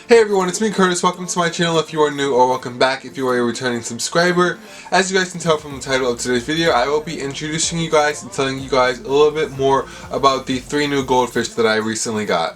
Hey everyone, it's me Curtis. Welcome to my channel if you are new, or welcome back if you are a returning subscriber. As you guys can tell from the title of today's video, I will be introducing you guys and telling you guys a little bit more about the 3 new goldfish that I recently got.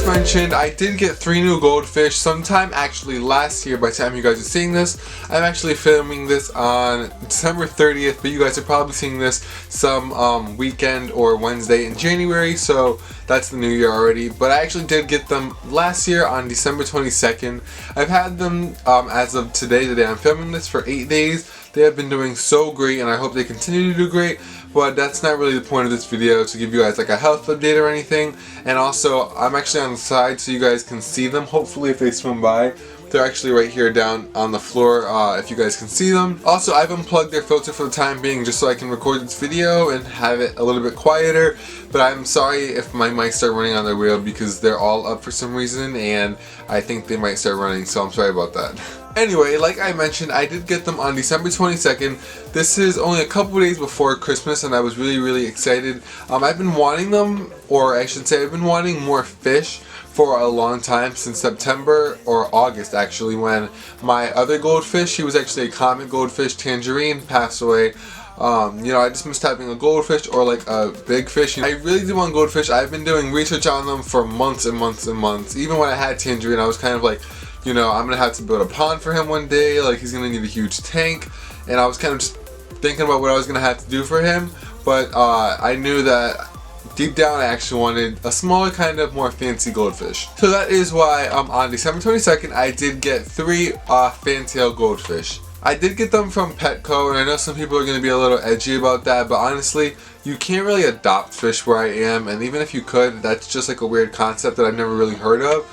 Mentioned, I did get 3 new goldfish sometime actually last year. By the time you guys are seeing this, I'm actually filming this on December 30th, but you guys are probably seeing this some weekend or Wednesday in January, so that's the new year already. But I actually did get them last year on December 22nd. I've had them as of today, the day I'm filming this, for 8 days. They have been doing so great, and I hope they continue to do great, but that's not really the point of this video, to give you guys like a health update or anything. And also, I'm actually on the side so you guys can see them, hopefully if they swim by. They're actually right here down on the floor, if you guys can see them. Also, I've unplugged their filter for the time being just so I can record this video and have it a little bit quieter. But I'm sorry if my mics start running on their wheel because they're all up for some reason and I think they might start running, so I'm sorry about that. Anyway, like I mentioned, I did get them on December 22nd. This is only a couple days before Christmas and I was really excited. I've been wanting them, or I should say I've been wanting more fish for a long time, since September or August actually, when my other goldfish, he was actually a common goldfish, Tangerine, passed away. I just missed having a goldfish or like a big fish. I really do want goldfish. I've been doing research on them for months and months and months. Even when I had Tangerine, I was kind of like, I'm gonna have to build a pond for him one day, like he's gonna need a huge tank, and I was kind of just thinking about what I was gonna have to do for him, but I knew that deep down I actually wanted a smaller, kind of more fancy goldfish. So that is why on December 22nd I did get 3 Fantail Goldfish. I did get them from Petco, and I know some people are going to be a little edgy about that, but honestly, you can't really adopt fish where I am, and even if you could, that's just like a weird concept that I've never really heard of.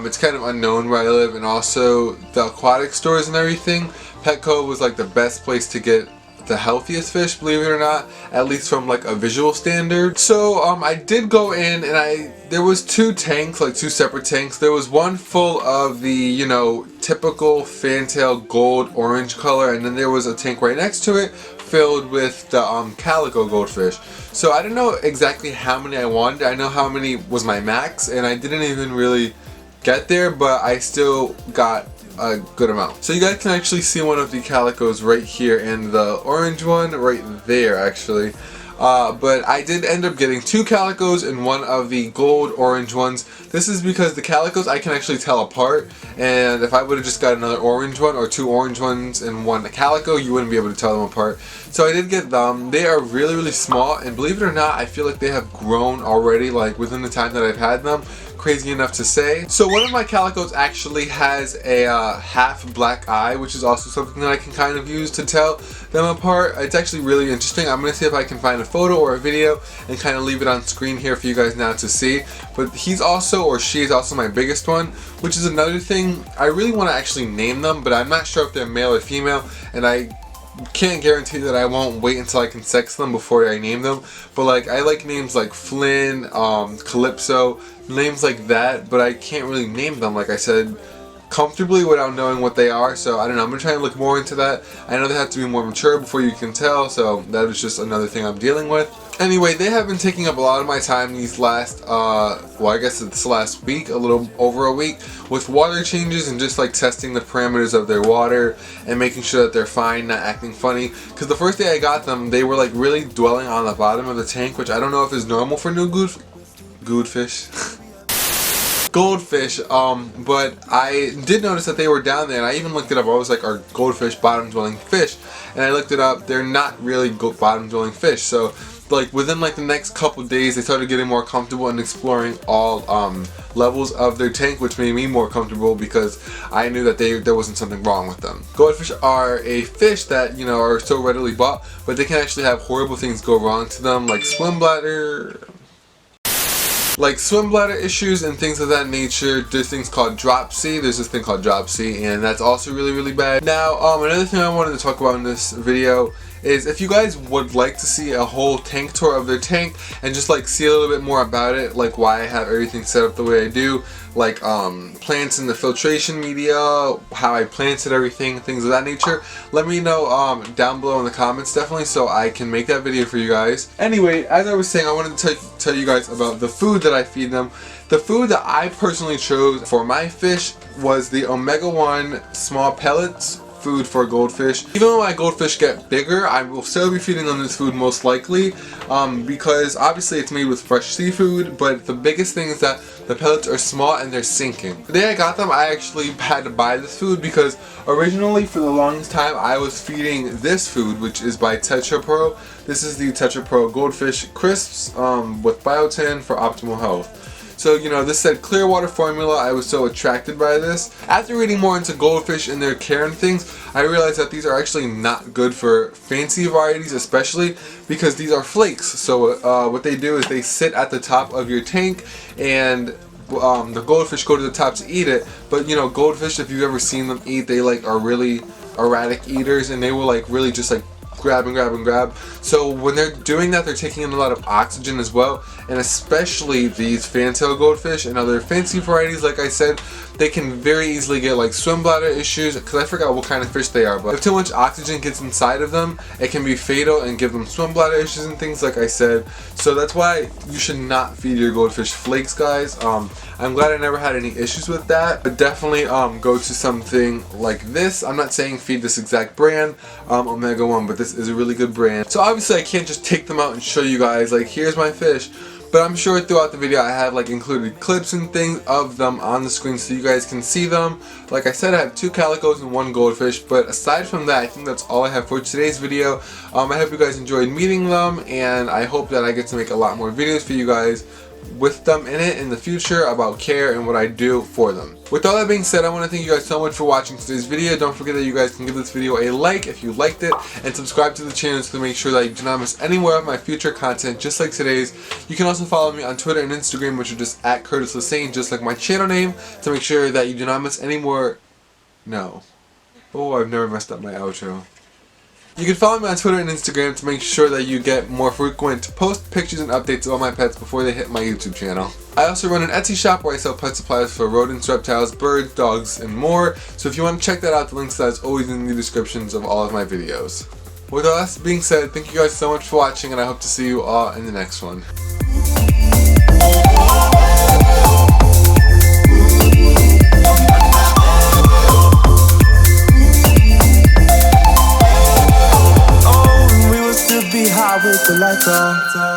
It's kind of unknown where I live, and also the aquatic stores and everything, Petco was like the best place to get the healthiest fish, believe it or not, at least from like a visual standard. So I did go in and there was 2 tanks, like 2 separate tanks. There was one full of the typical Fantail gold orange color, and then there was a tank right next to it filled with the calico goldfish. So I didn't know exactly how many I wanted. I know how many was my max, and I didn't even really get there, but I still got a good amount. So you guys can actually see one of the calicos right here, and the orange one right there actually. But I did end up getting 2 calicos and one of the gold orange ones. This is because the calicos I can actually tell apart, and if I would have just got another orange one or 2 orange ones and one calico, you wouldn't be able to tell them apart. So I did get them. They are really small, and believe it or not, I feel like they have grown already, like within the time that I've had them. Crazy enough to say. So one of my calicos actually has a half black eye, which is also something that I can kind of use to tell them apart. It's actually really interesting. I'm going to see if I can find a photo or a video and kind of leave it on screen here for you guys now to see. But he's also, or she is also, my biggest one, which is another thing. I really want to actually name them, but I'm not sure if they're male or female, and I can't guarantee that I won't wait until I can sex them before I name them. But like, I like names like Flynn, Calypso, names like that, but I can't really name them, like I said, comfortably without knowing what they are. So I don't know, I'm gonna try and look more into that. I know they have to be more mature before you can tell, so that is just another thing I'm dealing with. Anyway, they have been taking up a lot of my time these last, I guess it's last week, a little over a week, with water changes and just like testing the parameters of their water and making sure that they're fine, not acting funny. Because the first day I got them, they were like really dwelling on the bottom of the tank, which I don't know if is normal for new goldfish. Goldfish, but I did notice that they were down there, and I even looked it up. I was like, are goldfish bottom dwelling fish? And I looked it up. They're not really bottom dwelling fish. So like within like the next couple days, they started getting more comfortable and exploring all levels of their tank, which made me more comfortable because I knew that there wasn't something wrong with them. Goldfish are a fish that are so readily bought, but they can actually have horrible things go wrong to them, like swim bladder issues and things of that nature. There's things called dropsy. There's this thing called dropsy, and that's also really bad. Now, another thing I wanted to talk about in this video is if you guys would like to see a whole tank tour of their tank and just like see a little bit more about it, like why I have everything set up the way I do, like plants in the filtration media, how I planted everything, things of that nature, let me know down below in the comments definitely, so I can make that video for you guys. Anyway, as I was saying, I wanted to tell you guys about the food that I feed them. The food that I personally chose for my fish was the omega-1 small pellets food for goldfish. Even when my goldfish get bigger, I will still be feeding them this food most likely, because obviously it's made with fresh seafood, but the biggest thing is that the pellets are small and they're sinking. The day I got them, I actually had to buy this food because originally for the longest time I was feeding this food, which is by Tetra Pro. This is the Tetra Pro Goldfish Crisps with biotin for optimal health. So, you know, this said clear water formula. I was so attracted by this. After reading more into goldfish and their care and things, I realized that these are actually not good for fancy varieties, especially because these are flakes. So what they do is they sit at the top of your tank, and the goldfish go to the top to eat it. But you know, goldfish, if you've ever seen them eat, they like are really erratic eaters, and they will like really just like grab and grab and grab. So when they're doing that, they're taking in a lot of oxygen as well, and especially these fantail goldfish and other fancy varieties, like I said, they can very easily get like swim bladder issues, because I forgot what kind of fish they are, but if too much oxygen gets inside of them, it can be fatal and give them swim bladder issues and things, like I said. So that's why you should not feed your goldfish flakes, guys. I'm glad I never had any issues with that, but definitely go to something like this. I'm not saying feed this exact brand, omega-1, but this is a really good brand. So obviously I can't just take them out and show you guys like here's my fish, but I'm sure throughout the video I have like included clips and things of them on the screen so you guys can see them. Like I said, I have 2 calicos and 1 goldfish, but aside from that, I think that's all I have for today's video. I hope you guys enjoyed meeting them, and I hope that I get to make a lot more videos for you guys with them in it in the future about care and what I do for them. With all that being said, I want to thank you guys so much for watching today's video. Don't forget that you guys can give this video a like if you liked it, and subscribe to the channel to make sure that you do not miss any more of my future content just like today's. You can also follow me on Twitter and Instagram, which are just at Curtis Lasane, just like my channel name, to make sure that you do not miss any more. No. Oh, I've never messed up my outro. You can follow me on Twitter and Instagram to make sure that you get more frequent post pictures and updates of all my pets before they hit my YouTube channel. I also run an Etsy shop where I sell pet supplies for rodents, reptiles, birds, dogs, and more. So if you want to check that out, the links to that is always in the descriptions of all of my videos. With all that being said, thank you guys so much for watching, and I hope to see you all in the next one. With the lights off.